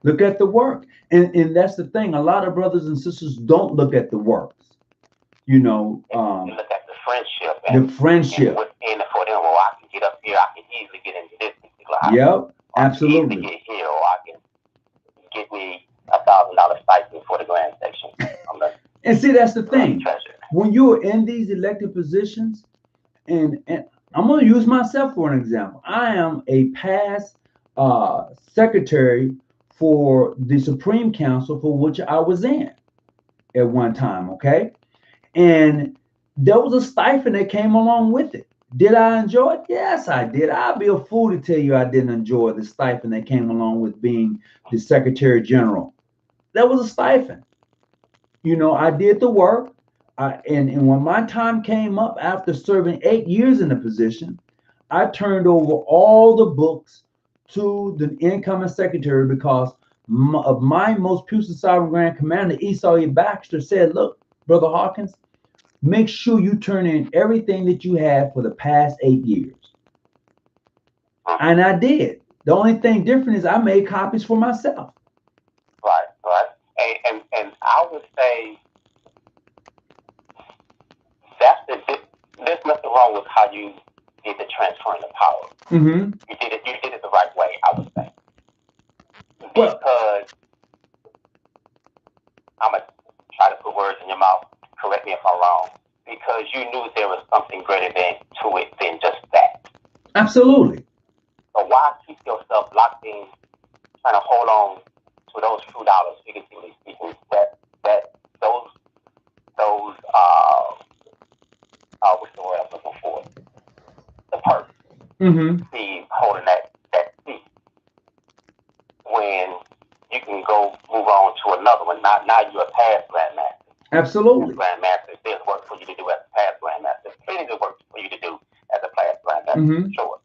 Look at the work. And that's the thing. A lot of brothers and sisters don't look at the works. You know, You look at the friendship the friendship. and what's in it for them. Well, I can get up here. I can easily get into this particular house. Yep, Or I can absolutely. easily get here, or I can get me $1,000 stipend for the grand station. And see, that's the thing. Treasure. When you're in these elected positions, and I'm going to use myself for an example. I am a past secretary for the Supreme Council, for which I was in at one time, okay? And there was a stipend that came along with it. Did I enjoy it? Yes, I did. I'd be a fool to tell you I didn't enjoy the stipend that came along with being the Secretary General. That was a stipend. You know, I did the work. And when my time came up after serving 8 years in the position, I turned over all the books to the incoming secretary because of my most puissant sovereign grand commander, Esau E. Baxter, said, look, Brother Hawkins, make sure you turn in everything that you have for the past 8 years. And I did. The only thing different is I made copies for myself. Right. And I would say there's nothing wrong with how you did the transferring of power. Mm-hmm. You did it the right way, I would say. Because I'm gonna try to put words in your mouth. Correct me if I'm wrong. Because you knew there was something greater to it than just that. Absolutely. So why keep yourself locked in, trying to hold on to those few dollars, figuratively speaking, those what's the word I'm looking for? The purse. Mm-hmm. See, holding that seat when you can go move on to another one. Now you're a past grandmaster. Absolutely. Grandmaster, there's work for you to do as a past grandmaster. Plenty of work for you to do as a past grandmaster. Mm-hmm. Sure.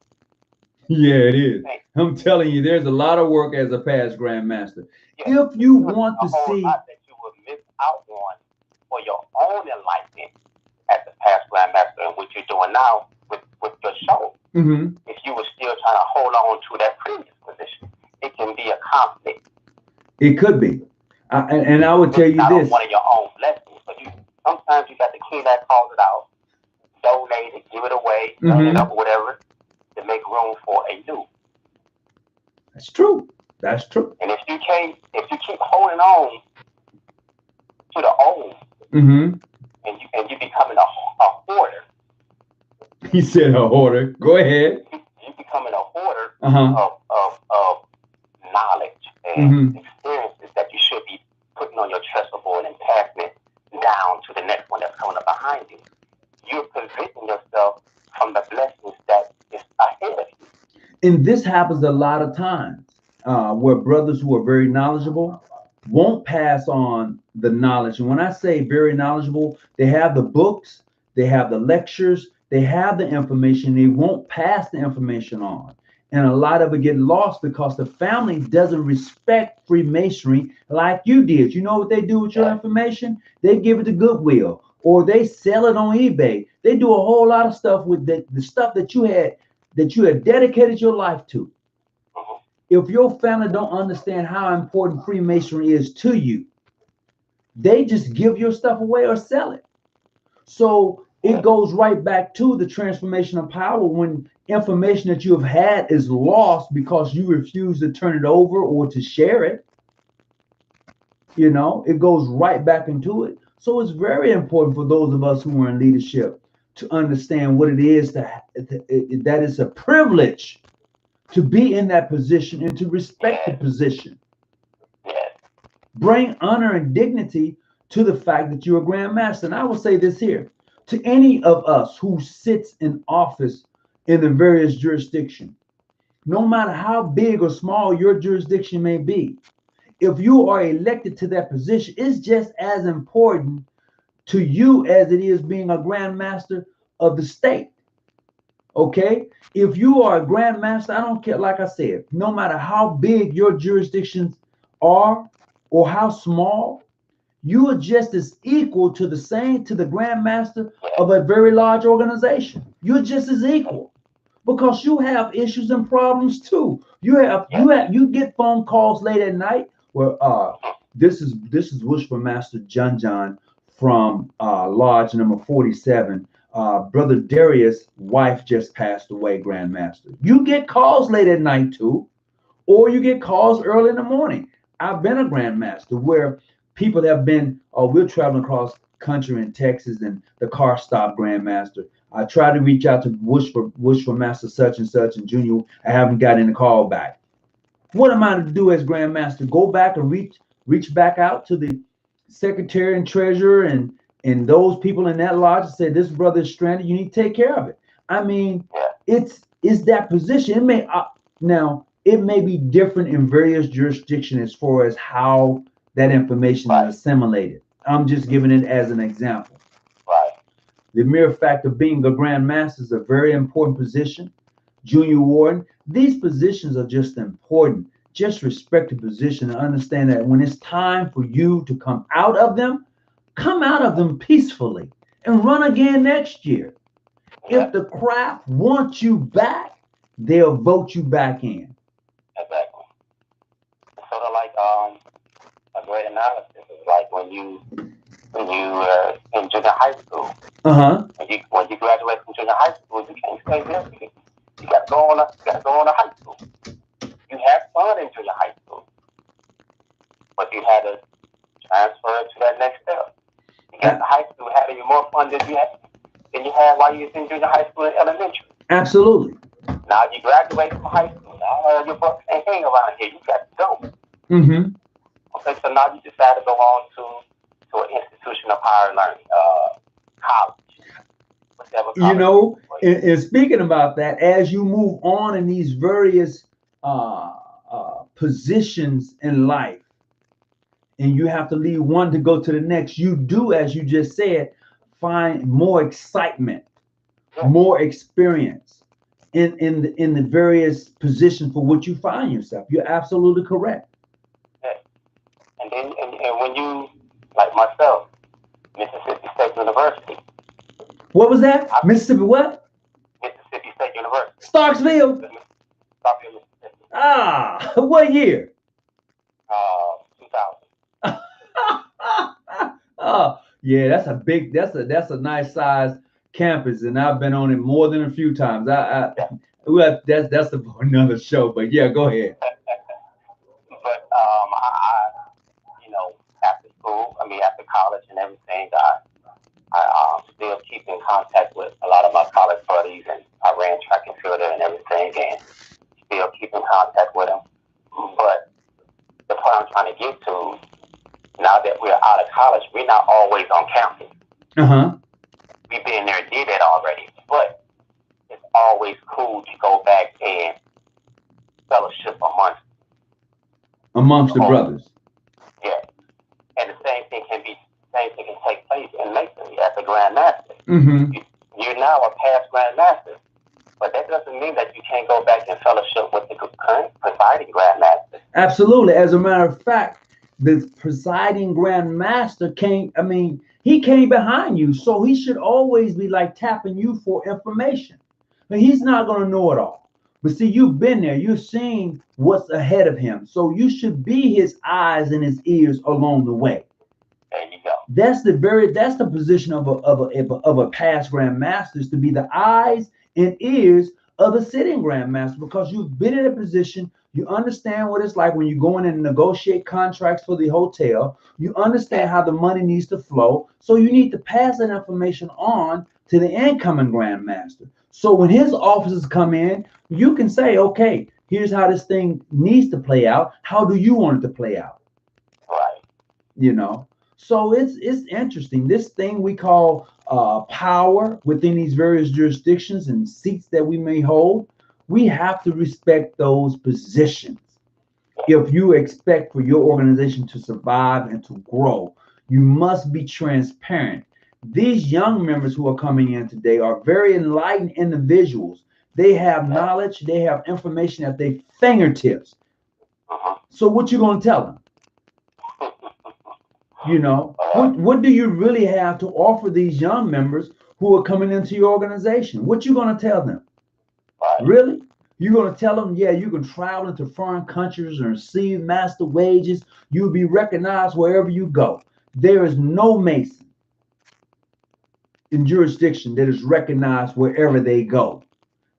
Yeah, it is. I'm telling you, there's a lot of work as a past grandmaster. Yeah. If you want to see a lot that you will miss out on for your own enlightenment as a past grandmaster and what you're doing now with your show. Mm-hmm. If you were still trying to hold on to that previous position, it can be a conflict. It could be. And I would tell you not this. One of your own blessings. So sometimes you got to clean that closet out, donate it, give it away, clean it up, or whatever, to make room for a new. That's true. That's true. And if you keep holding on to the old, mm-hmm. and you becoming a hoarder. He said a hoarder. Go ahead. You becoming a hoarder uh-huh. of knowledge and experiences that you should be putting on your chessboard and passing it down to the next one that's coming up behind you. You're preventing yourself from the blessings that is ahead of you. And this happens a lot of times where brothers who are very knowledgeable won't pass on the knowledge. And when I say very knowledgeable, they have the books, they have the lectures, they have the information, they won't pass the information on. And a lot of it get lost because the family doesn't respect Freemasonry like you did. You know what they do with your information? They give it to Goodwill or they sell it on eBay. They do a whole lot of stuff with the stuff that you had dedicated your life to. If your family don't understand how important Freemasonry is to you, they just give your stuff away or sell it. So it goes right back to the transformation of power when information that you have had is lost because you refuse to turn it over or to share it. You know, it goes right back into it. So it's very important for those of us who are in leadership to understand what it is that it's a privilege to be in that position and to respect the position. Bring honor and dignity to the fact that you're a Grand Master. And I will say this here, to any of us who sits in office in the various jurisdictions, no matter how big or small your jurisdiction may be, if you are elected to that position, it's just as important to you as it is being a Grand Master of the state. Okay? If you are a Grand Master, I don't care, like I said, no matter how big your jurisdictions are or how small, you are just as equal to the Grand Master of a very large organization. You're just as equal. because you have issues and problems too. You get phone calls late at night where this is Wishful Master John from Lodge number 47. Brother Darius' wife just passed away, Grandmaster. You get calls late at night too, or you get calls early in the morning. I've been a Grandmaster where people have been, we're traveling across country in Texas and the car stopped, Grandmaster. I tried to reach out to Wish for Master such and Junior. I haven't gotten the call back. What am I to do as Grandmaster? Go back and reach back out to the secretary and treasurer and those people in that lodge and say, this brother is stranded. You need to take care of it. I mean, it's that position. It may now it may be different in various jurisdictions as far as how that information is assimilated. I'm just giving it as an example. Right. The mere fact of being a Grand Master is a very important position. Junior Warden, these positions are just important. Just respect the position and understand that when it's time for you to come out of them peacefully and run again next year. If the craft wants you back, they'll vote you back in. Exactly. Sort of like a great analysis is like when you in junior high school. When you graduate from junior high school, you can't stay there. You got to go on to high school. You had fun in junior high school, but you had to transfer to that next step. You got to high school having more fun than you had while you was in junior high school and elementary. Absolutely. Now you graduate from high school. Now your books ain't hang around here. You got to go. Mm-hmm. Okay, so now you decide to go on to an institution of higher learning, college. You know, and speaking about that, as you move on in these various positions in life, and you have to leave one to go to the next, you do, as you just said, find more excitement, more experience in the various positions for which you find yourself. You're absolutely correct. Yeah. And when you, like myself, Mississippi State University. What was that? Mississippi what? Mississippi State University. Starksville? Starksville, Mississippi. Ah, what year? 2000. Oh, yeah, that's a nice size campus, and I've been on it more than a few times. That's another show, but yeah, go ahead. But after college and everything, I still keep in contact with a lot of my college buddies, and I ran track and field and everything, and still keep in contact with them. But the point I'm trying to get to, now that we're out of college, we're not always on campus. We've been there, did that already, but it's always cool to go back and fellowship amongst the brothers. Yeah, and the same thing can take place in Masonry as a Grand Master. You're now a past Grand Master, but that doesn't mean that you can't go back and fellowship with the current presiding Grand Master. Absolutely. As a matter of fact, the presiding Grand Master he came behind you, so he should always be like tapping you for information. But he's not going to know it all. But see, you've been there. You've seen what's ahead of him. So you should be his eyes and his ears along the way. There you go. That's the position of a past Grand Master, is to be the eyes and ears of the sitting Grand Master, because you've been in a position. You understand what it's like when you go in and negotiate contracts for the hotel. You understand how the money needs to flow. So you need to pass that information on to the incoming Grand Master. So when his officers come in, you can say, okay, here's how this thing needs to play out. How do you want it to play out? Right. You know, so it's interesting. This thing we call power within these various jurisdictions and seats that we may hold. We have to respect those positions. If you expect for your organization to survive and to grow, you must be transparent. These young members who are coming in today are very enlightened individuals. They have knowledge, they have information at their fingertips. So what you going to tell them? You know, what do you really have to offer these young members who are coming into your organization? What you going to tell them? Right. Really? You're going to tell them, yeah, you can travel into foreign countries and receive master wages. You'll be recognized wherever you go. There is no Mason in jurisdiction that is recognized wherever they go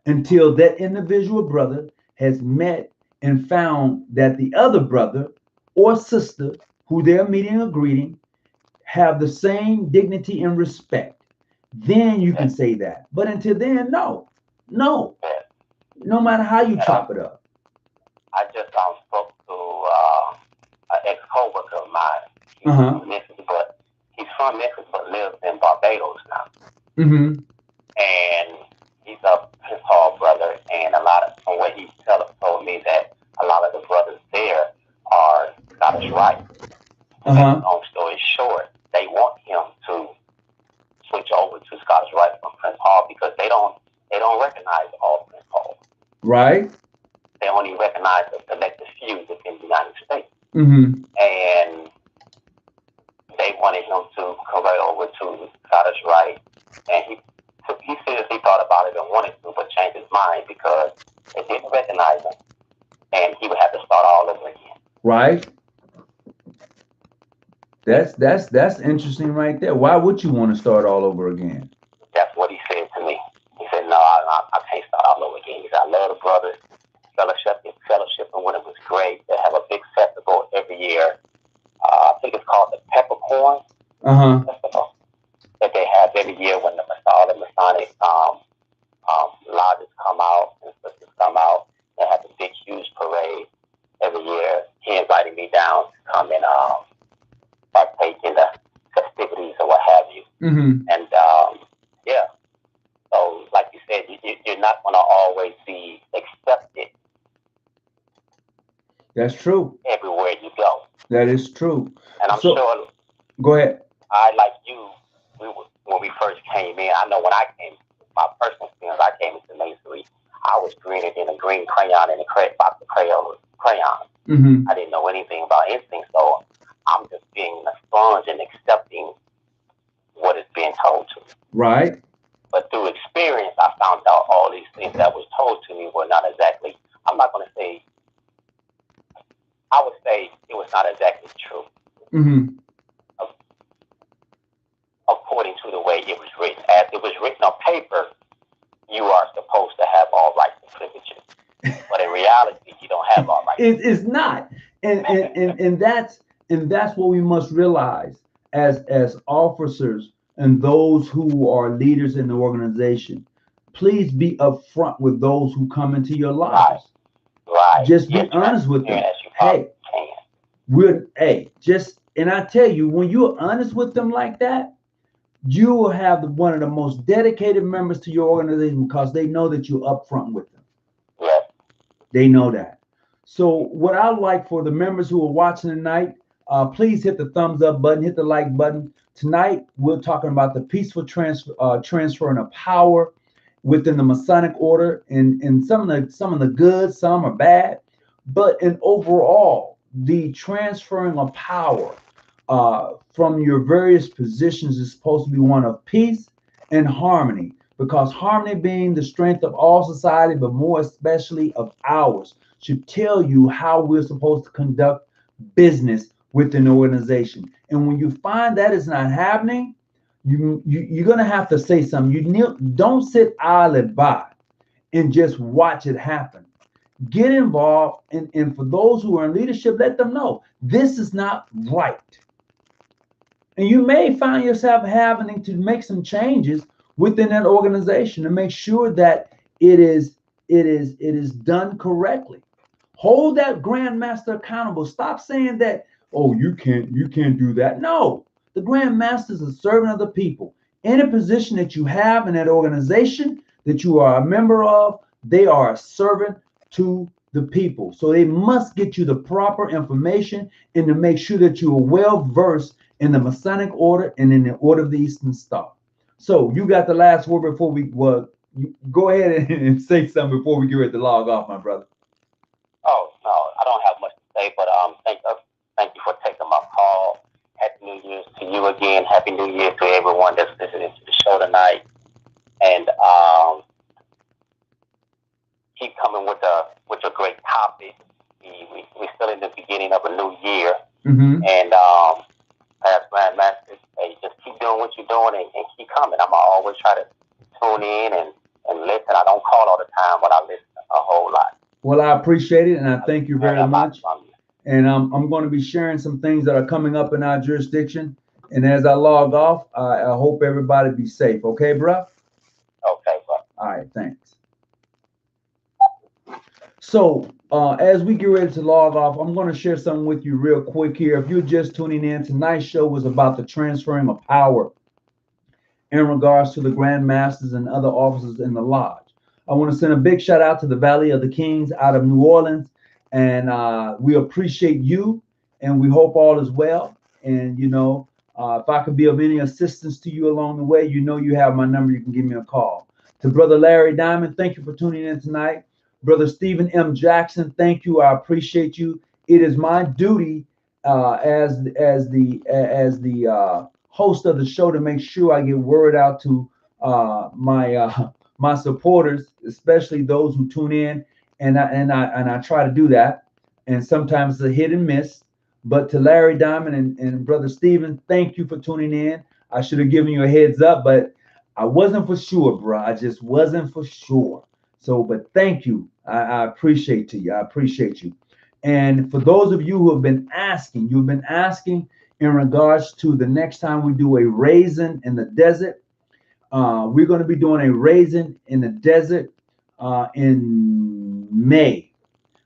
until that individual brother has met and found that the other brother or sister who they're meeting or greeting have the same dignity and respect. Then you can say that. But until then, no. No. No matter how you chop it up. I just spoke to an ex-co-worker of mine. He's from Memphis, but lives in Barbados now. Mm-hmm. And he's a piss tall brother, and a lot of, from what he told me, that a lot of the brothers there are Scottish Rite. Long story short, they want him to switch over to Scottish Rite from Prince Hall because they don't recognize all Prince Hall. Right. They only recognize the selected few within the United States. Mm-hmm. And they wanted him to convert over to Scottish Rite, and he seriously thought about it and wanted to, but changed his mind because they didn't recognize him, and he would have to start all over again. Right. That's interesting right there. Why would you want to start all over again? That's what he said to me. He said, "No, I can't start all over again." He said, "I love the brothers, fellowship, and when it was great. They have a big festival every year. I think it's called the Peppercorn Festival that they have every year when all the Masonic lodges come out and sisters come out. They have a big, huge parade every year. He invited me down to come and partake in the festivities or what have you. Mm-hmm. And yeah, so like you said, you're not going to always be accepted. That's true. Everywhere you go. That is true. And I'm sure. Go ahead. I, like you, when we first came in, I know when I came, my personal experience, I came into Masonry, I was greener than a green crayon in a box of crayons. Mm-hmm. I didn't know anything about anything, so I'm just being a sponge and accepting what is being told to me. Right. But through experience, I found out all these things that was told to me were not exactly, I'm not going to say, I would say it was not exactly true. Mm-hmm. According to the way it was written. As it was written on paper, you are supposed to have all rights and privileges. But in reality, you don't have all rights. It's not. And that's what we must realize as officers and those who are leaders in the organization. Please be upfront with those who come into your lives. Right. Just be honest with them. And I tell you, when you're honest with them like that, you will have one of the most dedicated members to your organization because they know that you're upfront with them. Yes. They know that. So what I'd like for the members who are watching tonight, please hit the thumbs up button, hit the like button. Tonight, we're talking about the peaceful transferring of power within the Masonic order. And some of the good, some are bad. But in overall, the transferring of power from your various positions is supposed to be one of peace and harmony, because harmony being the strength of all society, but more especially of ours, should tell you how we're supposed to conduct business with an organization. And when you find that is not happening, you're going to have to say something. Don't sit idly by and just watch it happen. Get involved, and for those who are in leadership, let them know this is not right. And you may find yourself having to make some changes within that organization to make sure that it is done correctly. Hold that Grand Master accountable. Stop saying that, oh, you can't do that. No, the Grand Master is a servant of the people. Any position that you have in that organization that you are a member of, they are a servant to the people. So they must get you the proper information and to make sure that you are well versed in the Masonic order and in the Order of the Eastern Star. So you got the last word before we go ahead and say something before we get ready to log off, my brother. Oh no, I don't have much to say, but thank you for taking my call. Happy New Year's to you again. Happy New Year to everyone that's listening to the show tonight. And keep coming with a great topic. We're still in the beginning of a new year. Mm-hmm. And Past Grandmaster, hey, just keep doing what you're doing and keep coming. I'm always try to tune in and listen. I don't call all the time, but I listen a whole lot. Well, I appreciate it, and I thank you very much. And I'm going to be sharing some things that are coming up in our jurisdiction. And as I log off, I hope everybody be safe. Okay, bro? Okay, bro. All right, thanks. So as we get ready to log off, I'm going to share something with you real quick here. If you're just tuning in, tonight's show was about the transferring of power in regards to the Grand Masters and other officers in the lodge. I want to send a big shout out to the Valley of the Kings out of New Orleans. And we appreciate you, and we hope all is well. And, if I could be of any assistance to you along the way, you have my number. You can give me a call. To Brother Larry Diamond, thank you for tuning in tonight. Brother Stephen M. Jackson, thank you. I appreciate you. It is my duty as the host of the show to make sure I get word out to my supporters, especially those who tune in, and I try to do that. And sometimes it's a hit and miss. But to Larry Diamond and Brother Stephen, thank you for tuning in. I should have given you a heads up, but I wasn't for sure, bro. I just wasn't for sure. So, but thank you. I appreciate you. I appreciate you. And for those of you who have been asking, you've been asking in regards to the next time we do a raisin in the desert. We're going to be doing a raisin in the desert in May.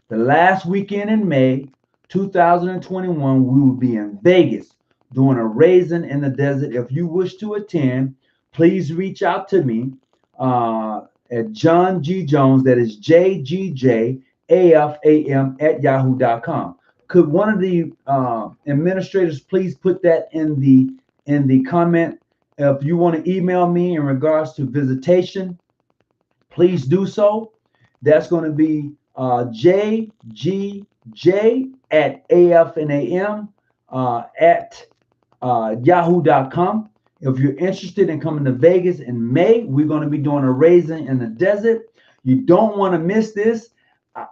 The last weekend in May 2021, we will be in Vegas doing a raisin in the desert. If you wish to attend, please reach out to me at John G. Jones, that is JGJAFAM at yahoo.com. Could one of the administrators please put that in the comment? If you want to email me in regards to visitation, please do so. That's going to be JGJ at AFNAM at yahoo.com. If you're interested in coming to Vegas in May, we're going to be doing a raisin in the desert. You don't want to miss this.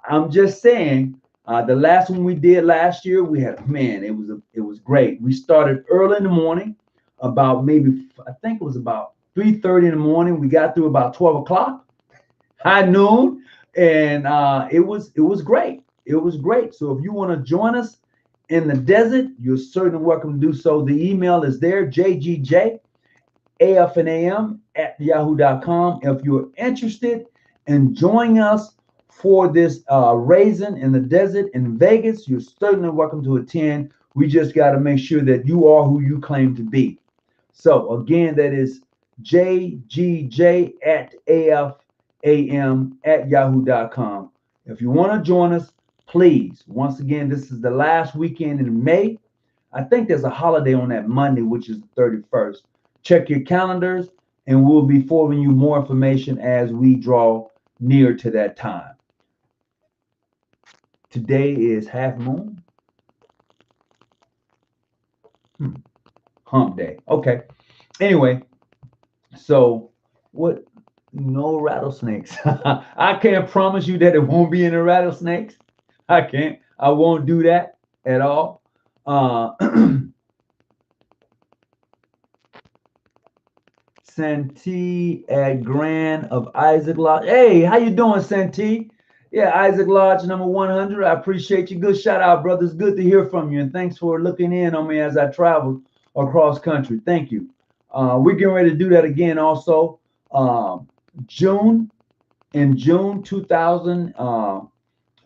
I'm just saying, the last one we did last year, we had, man, it was great. We started early in the morning, about maybe, I think it was about 3:30 in the morning. We got through about 12 o'clock, high noon, and it was great. It was great. So if you want to join us in the desert, you're certainly welcome to do so. The email is there, JGJ AFNAM at yahoo.com. If you're interested in joining us for this raisin in the desert in Vegas, you're certainly welcome to attend. We just got to make sure that you are who you claim to be. So again, that is JGJ at AFAM at yahoo.com. If you want to join us, please, once again, this is the last weekend in May. I think there's a holiday on that Monday, which is the 31st. Check your calendars, and we'll be forwarding you more information as we draw near to that time. Today is half moon. Hump day. Okay. Anyway, so what? No rattlesnakes. I can't promise you that it won't be any rattlesnakes. I can't. I won't do that at all. Santee at Grand of Isaac Lodge. Hey, how you doing, Santee? Yeah, Isaac Lodge number 100. I appreciate you. Good shout out, brothers. Good to hear from you, and thanks for looking in on me as I travel across country. Thank you. We're getting ready to do that again also. June 2000,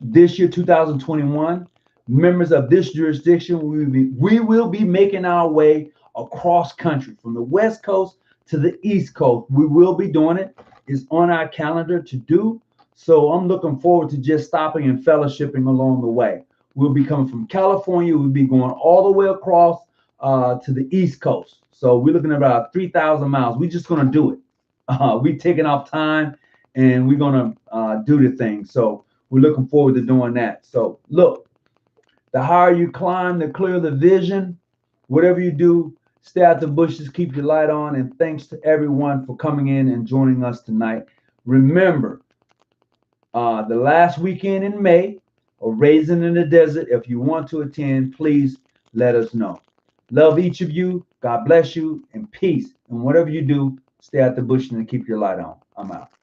this year 2021, members of this jurisdiction, we will be making our way across country from the West Coast to the East Coast. We will be doing it. It's on our calendar to do. So I'm looking forward to just stopping and fellowshipping along the way. We'll be coming from California. We'll be going all the way across to the East Coast. So we're looking at about 3,000 miles. We're just going to do it. We're taking off time, and we're going to do the thing. So we're looking forward to doing that. So look, the higher you climb, the clearer the vision. Whatever you do, stay out the bushes, keep your light on, and thanks to everyone for coming in and joining us tonight. Remember, the last weekend in May, or Raising in the Desert. If you want to attend, please let us know. Love each of you. God bless you and peace. And whatever you do, stay out the bush and keep your light on. I'm out.